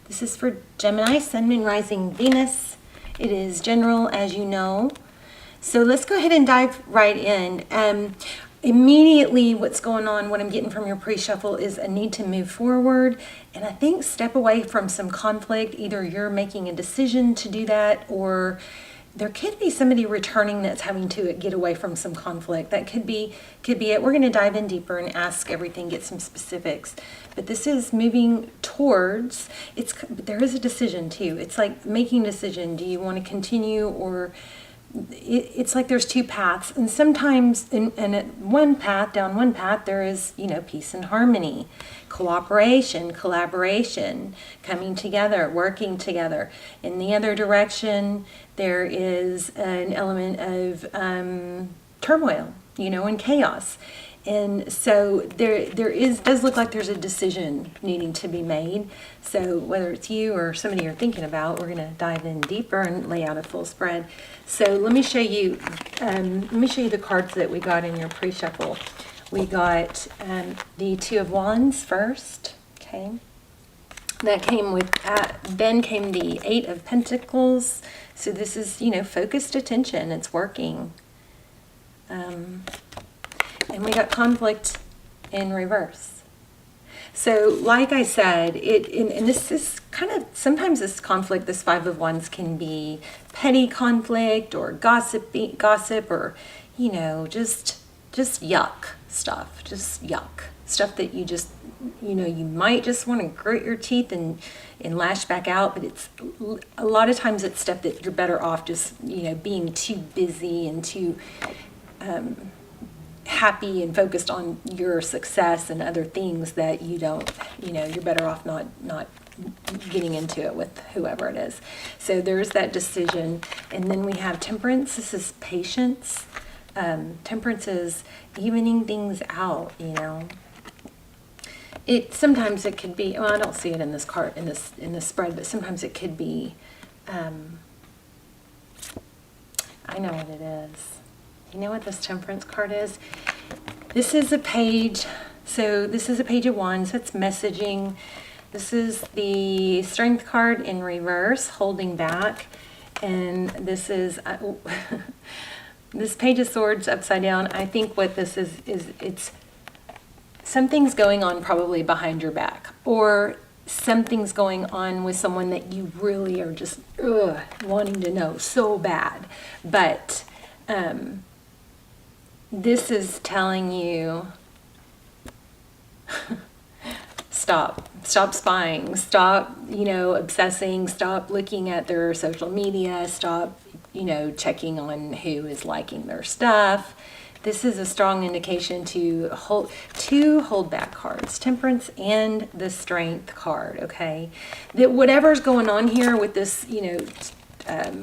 This is for Gemini, Sun, Moon, Rising, Venus. It is general, as you know. So let's go ahead and dive right in. Immediately what's going on, what I'm getting from your pre-shuffle is a need to move forward. And I think step away from some conflict. Either you're making a decision to do that, or there could be somebody returning that's having to get away from some conflict. That could be it. We're going to dive in deeper and ask everything, get some specifics. But this is moving towards, there is a decision too. It's like making a decision. Do you want to continue, or it's like there's two paths, and sometimes at one path, down one path, there is, peace and harmony, cooperation, collaboration, coming together, working together. In the other direction, there is an element of turmoil, and chaos. And so does look like there's a decision needing to be made. So whether it's you or somebody you're thinking about, we're going to dive in deeper and lay out a full spread. So let me show you the cards that we got in your pre-shuffle. We got the Two of Wands first. Okay. That came with, then came the Eight of Pentacles. So this is, focused attention. It's working. And we got conflict in reverse. So like I said, and this is kind of, sometimes this conflict, this Five of Wands, can be petty conflict or gossip, or, just yuck stuff, just yuck stuff that you just, you might just want to grit your teeth and lash back out, but it's a lot of times it's stuff that you're better off just, being too busy and too happy and focused on your success and other things that you don't, you're better off not getting into it with whoever it is. So there's that decision. And then we have Temperance. This is patience. Temperance is evening things out, Sometimes it could be, well, I don't see it in this card, in this spread, but sometimes it could be, I know what it is. You know what this Temperance card is? This is a page. So this is a Page of Wands. That's messaging. This is the Strength card in reverse, holding back. And this is this Page of Swords upside down. I think what this is it's something's going on probably behind your back, or something's going on with someone that you really are just wanting to know so bad. But this is telling you, stop spying, stop, obsessing, stop looking at their social media, stop, checking on who is liking their stuff. This is a strong indication to hold back cards, Temperance and the Strength card, okay? That whatever's going on here with this,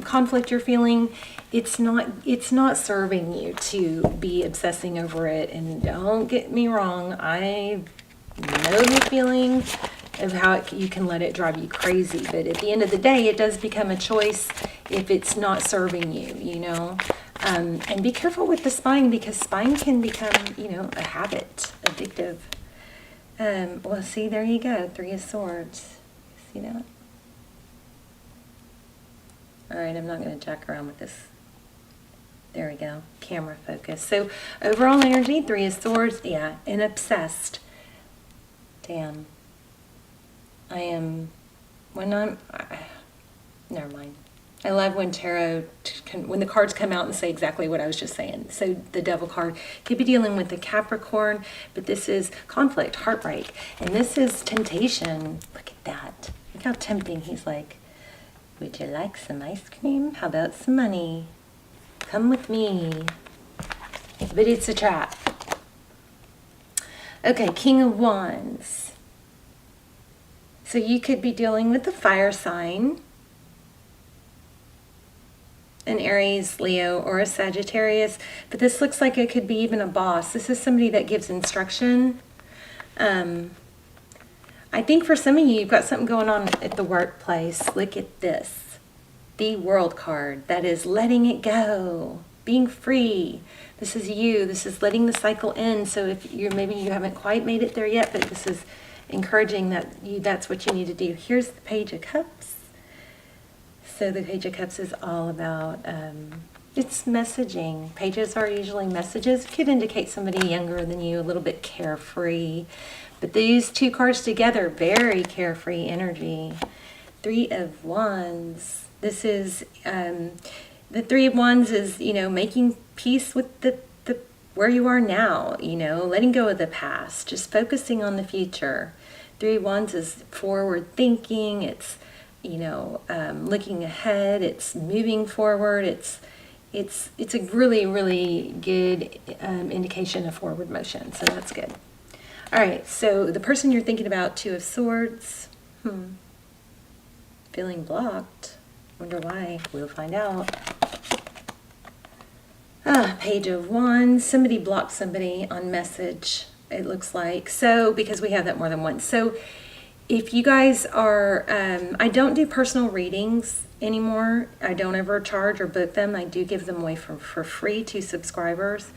conflict you're feeling, it's not serving you to be obsessing over it. And don't get me wrong, I know the feeling of how you can let it drive you crazy, but at the end of the day, it does become a choice if it's not serving you, and be careful with the spying, because spying can become, a habit, addictive. Well, see, there you go, Three of Swords. See that? All right, I'm not going to jack around with this. There we go. Camera focus. So overall energy, Three of Swords. Yeah, and obsessed. Damn. Never mind. I love when tarot, when the cards come out and say exactly what I was just saying. So the Devil card could be dealing with the Capricorn, but this is conflict, heartbreak. And this is temptation. Look at that. Look how tempting. He's like, would you like some ice cream? How about some money? Come with me. But it's a trap. Okay, King of Wands. So you could be dealing with the fire sign, an Aries, Leo, or a Sagittarius. But this looks like it could be even a boss. This is somebody that gives instruction. I think for some of you, you've got something going on at the workplace. Look at this. The World card. That is letting it go. Being free. This is you. This is letting the cycle end. So if maybe you haven't quite made it there yet, but this is encouraging that that's what you need to do. Here's the Page of Cups. So the Page of Cups is all about, it's messaging. Pages are usually messages. Could indicate somebody younger than you, a little bit carefree. But these two cards together, very carefree energy. Three of Wands. This is, the Three of Wands is, making peace with the where you are now, letting go of the past, just focusing on the future. Three of Wands is forward thinking. It's, looking ahead. It's moving forward. It's a really, really good indication of forward motion. So that's good. All right. So the person you're thinking about, Two of Swords. Feeling blocked. Wonder why. We'll find out. Page of Wands. Somebody blocked somebody on message, it looks like. So, because we have that more than once. So, if you guys are, I don't do personal readings anymore. I don't ever charge or book them. I do give them away for free to subscribers,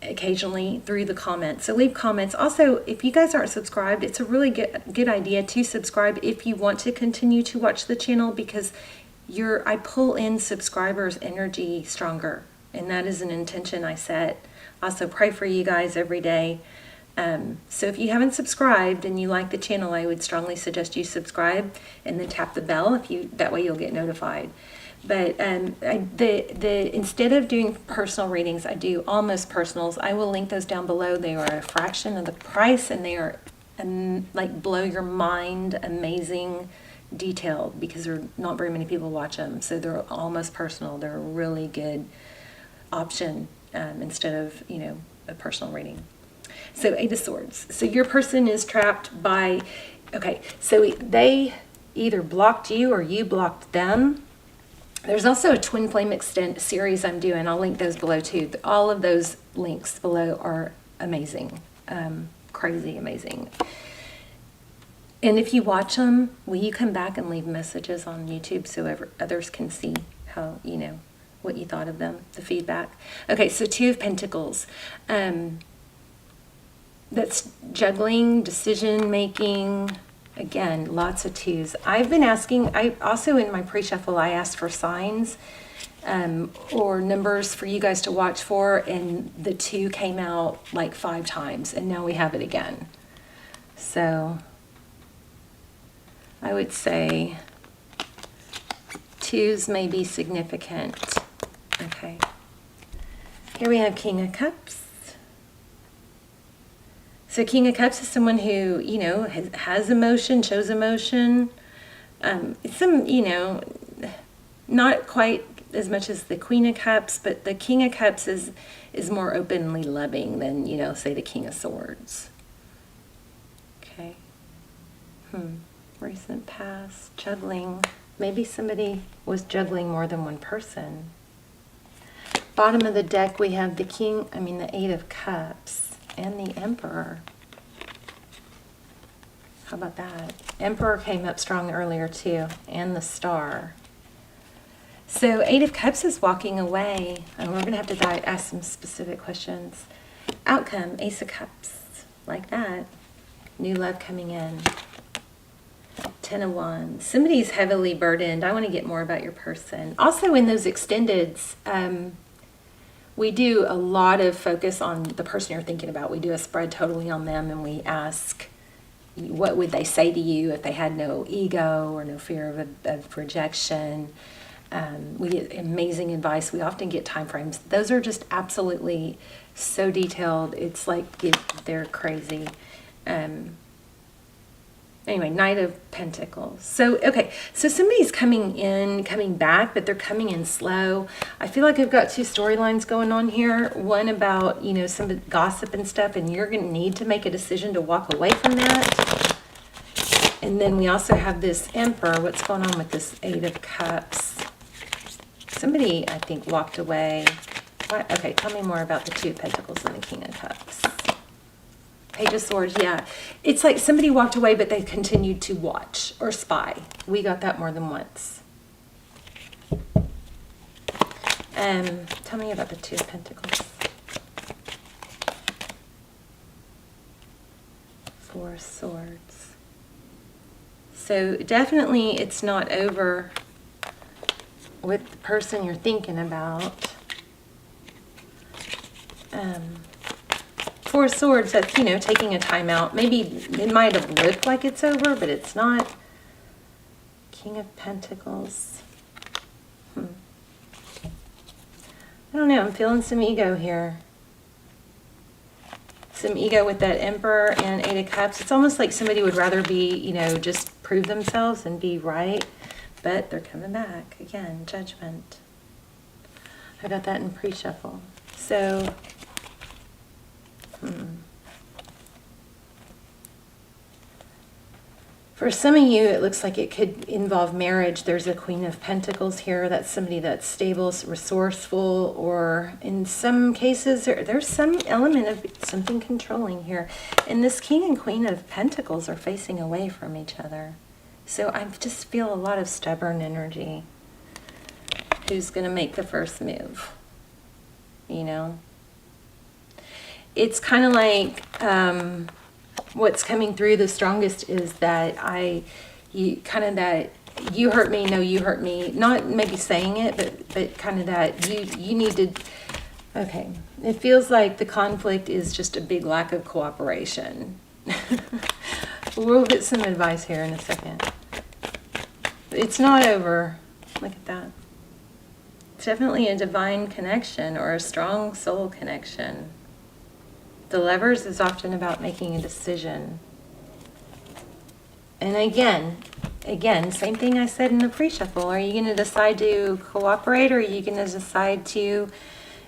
occasionally through the comments. So leave comments. Also, if you guys aren't subscribed, it's a really good idea to subscribe if you want to continue to watch the channel, because I pull in subscribers' energy stronger, and that is an intention I set. Also pray for you guys every day. So if you haven't subscribed and you like the channel, I would strongly suggest you subscribe and then tap the bell that way you'll get notified. But instead of doing personal readings, I do almost personals. I will link those down below. They are a fraction of the price, and they are like blow your mind, amazing, detailed, because there are not very many people watch them. So they're almost personal. They're a really good option instead of a personal reading. So Eight of Swords. So your person is trapped by, so they either blocked you or you blocked them. There's also a Twin Flame Extend series I'm doing. I'll link those below too. All of those links below are amazing, crazy amazing. And if you watch them, will you come back and leave messages on YouTube so others can see how, what you thought of them, the feedback? Okay, so Two of Pentacles. That's juggling, decision making. Again, lots of twos. I've been asking, I also in my pre-shuffle, I asked for signs or numbers for you guys to watch for, and the two came out like 5 times, and now we have it again. So I would say twos may be significant. Okay. Here we have King of Cups. So King of Cups is someone who, has emotion, shows emotion. It's some, not quite as much as the Queen of Cups, but the King of Cups is more openly loving than, say the King of Swords. Okay. Recent past, juggling. Maybe somebody was juggling more than one person. Bottom of the deck, we have the Eight of Cups. And the Emperor. How about that? Emperor came up strong earlier too. And the Star. So Eight of Cups is walking away. And we're going to have to ask some specific questions. Outcome, Ace of Cups. Like that. New love coming in. 10 of Wands. Somebody's heavily burdened. I want to get more about your person. Also in those extendeds, we do a lot of focus on the person you're thinking about. We do a spread totally on them, and we ask, what would they say to you if they had no ego or no fear of rejection? We get amazing advice. We often get time frames. Those are just absolutely so detailed. It's like they're crazy. Anyway, Knight of Pentacles. So, so somebody's coming back, but they're coming in slow. I feel like I've got 2 storylines going on here. One about, some gossip and stuff, and you're going to need to make a decision to walk away from that. And then we also have this Emperor. What's going on with this Eight of Cups? Somebody, I think, walked away. What? Okay, tell me more about the Two of Pentacles and the King of Cups. Page of Swords, yeah. It's like somebody walked away, but they continued to watch or spy. We got that more than once. Tell me about the Two of Pentacles. Four of Swords. So definitely it's not over with the person you're thinking about. Four of Swords, that's, you know, taking a time out. Maybe it might have looked like it's over, but it's not. King of Pentacles. I don't know, I'm feeling some ego here. Some ego with that Emperor and Eight of Cups. It's almost like somebody would rather be, you know, just prove themselves and be right, but they're coming back. Again, Judgment. I got that in pre-shuffle. So, for some of you, it looks like it could involve marriage. There's a Queen of Pentacles here. That's somebody that's stable, resourceful, or in some cases, there's some element of something controlling here. And this King and Queen of Pentacles are facing away from each other. So I just feel a lot of stubborn energy. Who's going to make the first move? You know? It's kind of like... what's coming through the strongest is that you hurt me, no, you hurt me. Not maybe saying it, but kind of that you need to, okay. It feels like the conflict is just a big lack of cooperation. We'll get some advice here in a second. It's not over. Look at that. It's definitely a divine connection or a strong soul connection. The Lovers is often about making a decision. And again, same thing I said in the pre-shuffle. Are you going to decide to cooperate, or are you going to decide to,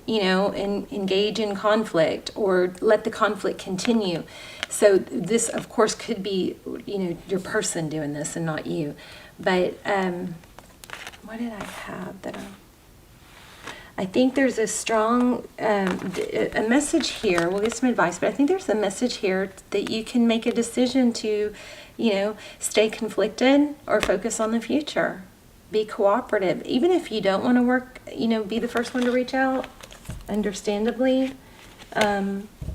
you know, engage in conflict or let the conflict continue? So this, of course, could be, you know, your person doing this and not you. But what did I have that I think there's a strong a message here. We'll get some advice, but I think there's a message here that you can make a decision to, you know, stay conflicted or focus on the future. Be cooperative. Even if you don't want to work, you know, be the first one to reach out, understandably.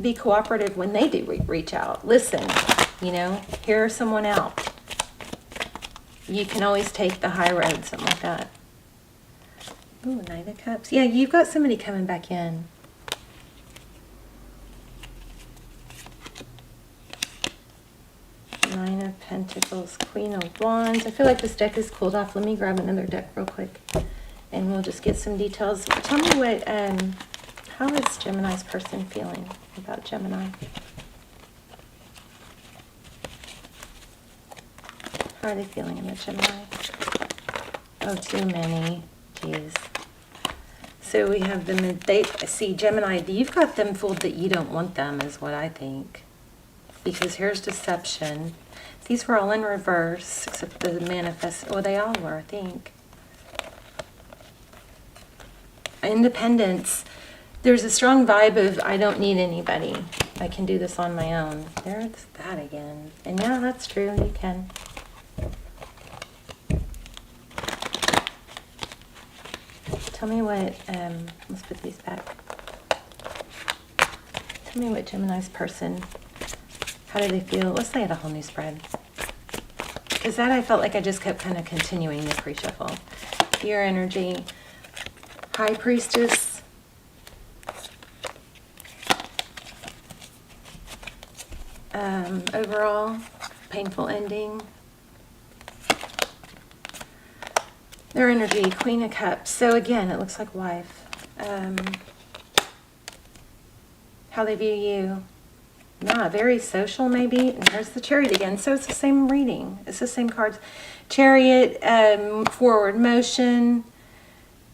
Be cooperative when they do reach out. Listen, you know, hear someone out. You can always take the high road, something like that. Ooh, Nine of Cups. Yeah, you've got somebody coming back in. Nine of Pentacles, Queen of Wands. I feel like this deck is cooled off. Let me grab another deck real quick, and we'll just get some details. Tell me what, how is Gemini's person feeling about Gemini? How are they feeling about Gemini? Oh, too many. Jeez. So we have them, see, Gemini, you've got them fooled that you don't want them, is what I think. Because here's deception. These were all in reverse, except the manifest, oh, they all were, I think. Independence. There's a strong vibe of, I don't need anybody. I can do this on my own. There's that again. And yeah, that's true, you can. Tell me what, let's put these back. Tell me what Gemini's person, how do they feel? Let's lay out a whole new spread. Because that I felt like I just kept kind of continuing the pre-shuffle. Your energy, High Priestess. Overall, painful ending. Their energy, Queen of Cups. So again, it looks like wife. How they view you. Yeah, very social maybe. And there's the Chariot again. So it's the same reading. It's the same cards. Chariot, forward motion.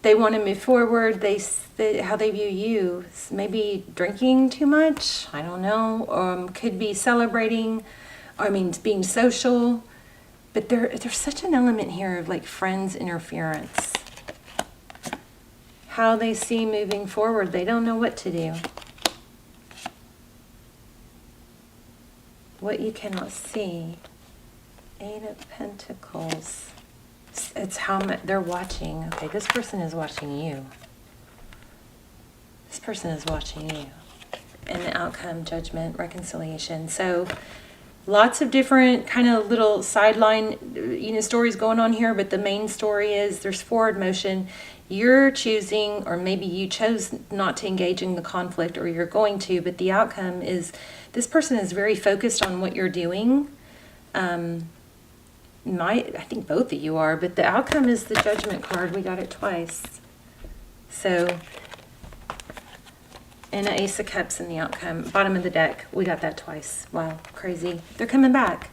They want to move forward. How they view you. Maybe drinking too much. I don't know. Could be celebrating. I mean, being social. But there's such an element here of like friends interference. How they see moving forward, they don't know what to do. What you cannot see. Eight of Pentacles. It's how much they're watching. Okay, this person is watching you. This person is watching you. And the outcome, judgment, reconciliation. So Lots of different kind of little sideline, stories going on here, but the main story is there's forward motion. You're choosing, or maybe you chose not to engage in the conflict, or you're going to, but the outcome is this person is very focused on what you're doing. I think both of you are, but the outcome is the Judgment card. We got it twice. So, and an Ace of Cups in the outcome. Bottom of the deck, we got that twice. Wow, crazy. They're coming back.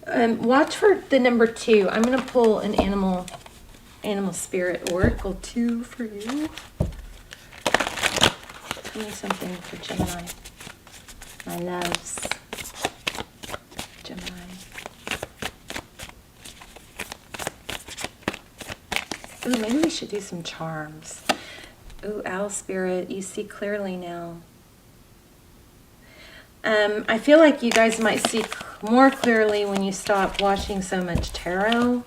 Watch for the number 2. I'm going to pull an animal spirit oracle 2 for you. Tell me something for Gemini. My loves. Gemini. Ooh, maybe we should do some charms. Ooh, owl spirit, you see clearly now. I feel like you guys might see more clearly when you stop watching so much tarot,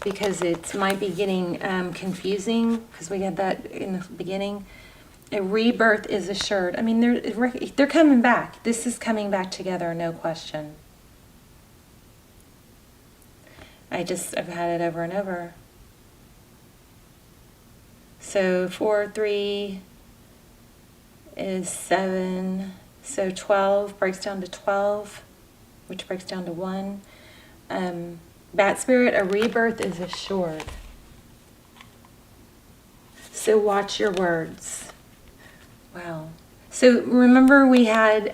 because it might be getting confusing, because we had that in the beginning. A rebirth is assured. I mean, they're coming back. This is coming back together, no question. I've had it over and over. So 4, 3 is 7. So 12 breaks down to 12, which breaks down to 1. Bat spirit, a rebirth is assured. So watch your words. Wow. So remember we had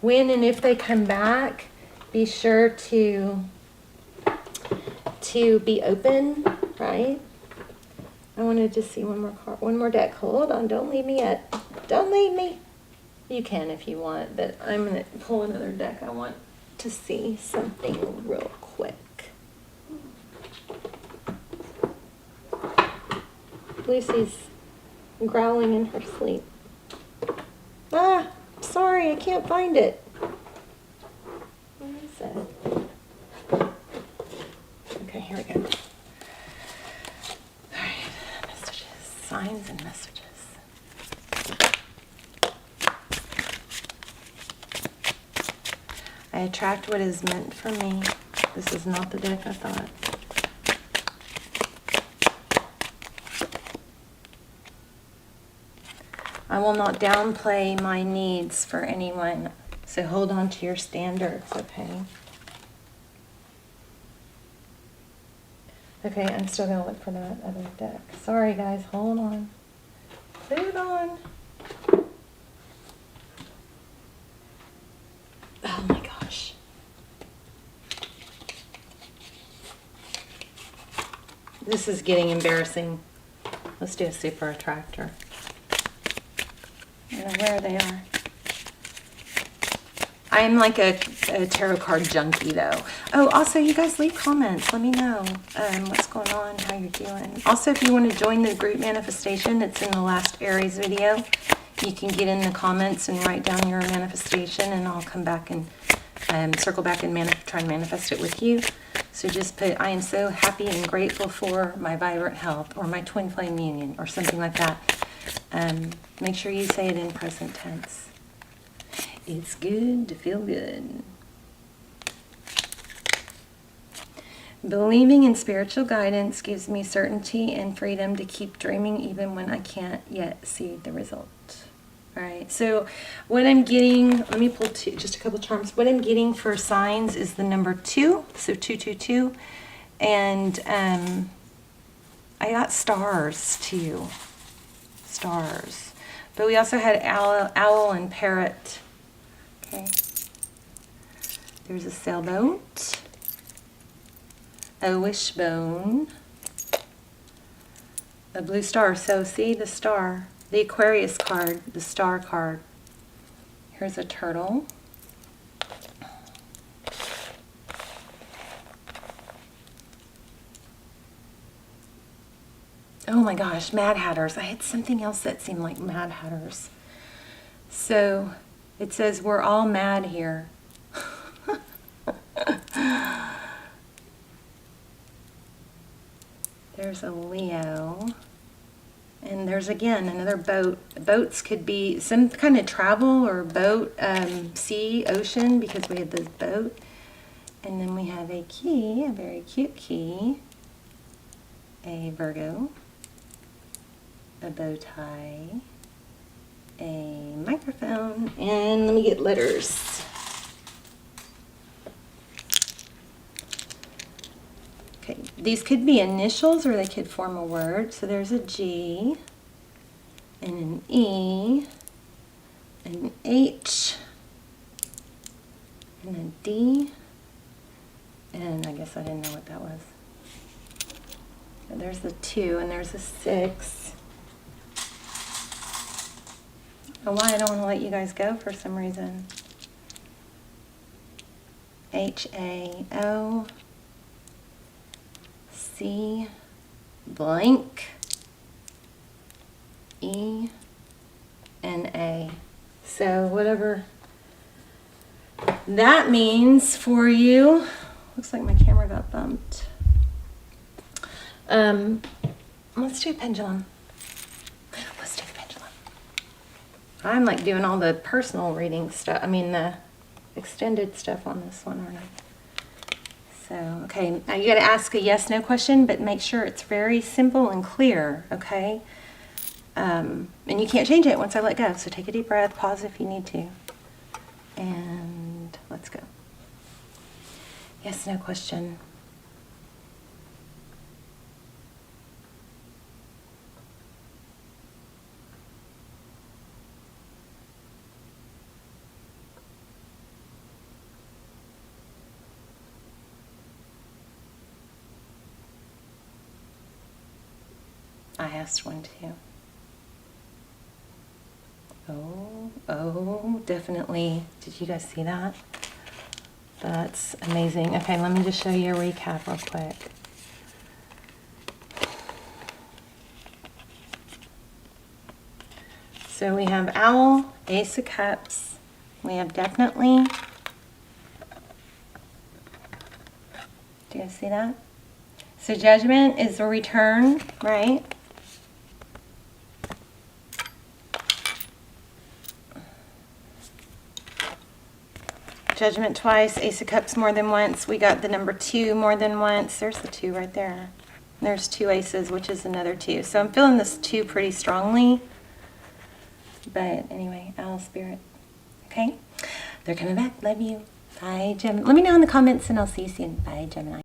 when and if they come back, be sure to be open, right? I wanted to see one more card, one more deck. Hold on, don't leave me yet. Don't leave me. You can if you want, but I'm going to pull another deck. I want to see something real quick. Lucy's growling in her sleep. Ah, sorry, I can't find it. Where is it? Okay, here we go. All right, messages, signs and messages. I attract what is meant for me. This is not the deck I thought. I will not downplay my needs for anyone. So hold on to your standards, okay? Okay, I'm still going to look for that other deck. Sorry, guys. Hold on. Hold on. Oh, my gosh. This is getting embarrassing. Let's do a super attractor. I don't know where they are. I'm like a tarot card junkie, though. Oh, also, you guys leave comments. Let me know what's going on, how you're doing. Also, if you want to join the group manifestation, it's in the last Aries video. You can get in the comments and write down your manifestation, and I'll come back and circle back and try and manifest it with you. So just put, I am so happy and grateful for my vibrant health, or my twin flame union, or something like that. Make sure you say it in present tense. It's good to feel good. Believing in spiritual guidance gives me certainty and freedom to keep dreaming even when I can't yet see the result. All right, so what I'm getting, let me pull just a couple charms. What I'm getting for signs is the number 2, so 222. And I got stars too. Stars. But we also had owl and parrot. Okay. There's a sailboat. A wishbone. A blue star. So see the star. The Aquarius card. The star card. Here's a turtle. Oh my gosh, Mad Hatters. I had something else that seemed like Mad Hatters. So it says we're all mad here. There's a Leo. And there's again another boat. Boats could be some kind of travel or boat, sea, ocean, because we have this boat. And then we have a key, a very cute key, a Virgo, a bow tie, a microphone, and let me get letters. Okay, these could be initials or they could form a word. So there's a G, and an E, an H, and a D, and I guess I didn't know what that was. And there's a 2, and there's a 6. I don't know why I don't want to let you guys go for some reason. H-A-O. C, blank, E, and A. So whatever that means for you. Looks like my camera got bumped. Let's do a pendulum. Let's do the pendulum. I'm like doing all the personal reading stuff. I mean the extended stuff on this one, aren't I? So, okay, now you got to ask a yes/no question, but make sure it's very simple and clear, okay? And you can't change it once I let go, so take a deep breath, pause if you need to, and let's go. Yes/no question. I asked one too. Oh, definitely. Did you guys see that? That's amazing. Okay, let me just show you a recap real quick. So we have Owl, Ace of Cups. We have definitely. Do you guys see that? So Judgment is a return, right? Judgment twice, Ace of Cups more than once. We got the number 2 more than once. There's the 2 right there. There's 2 aces, which is another 2. So I'm feeling this 2 pretty strongly. But anyway, Owl Spirit. Okay? They're coming back. Love you. Bye, Gemini. Let me know in the comments and I'll see you soon. Bye, Gemini.